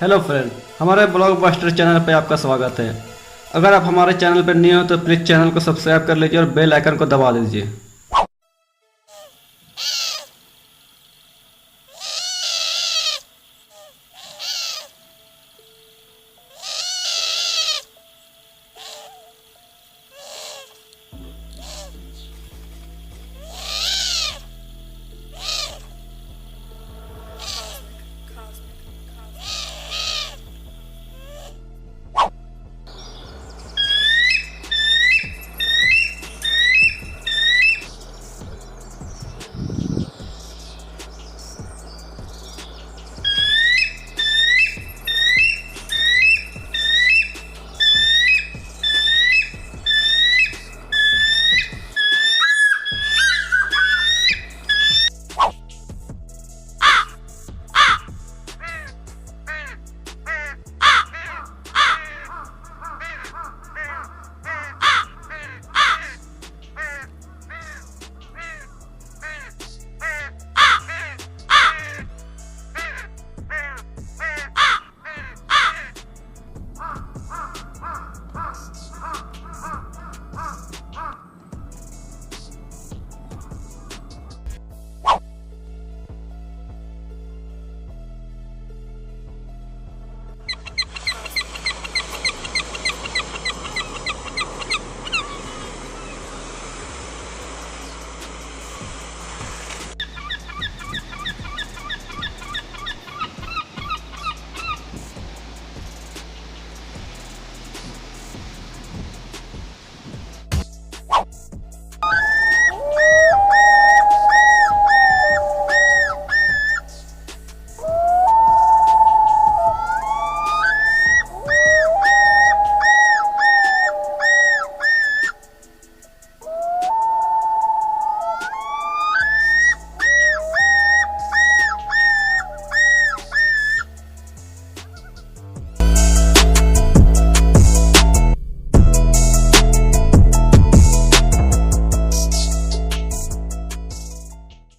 Hello friend, हमारे blockbuster channel पे आपका स्वागत है। अगर आप हमारे चैनल पर नए हो तो प्लीज़ चैनल को सब्सक्राइब कर लीजिए और बेल आइकन को दबा दीजिए।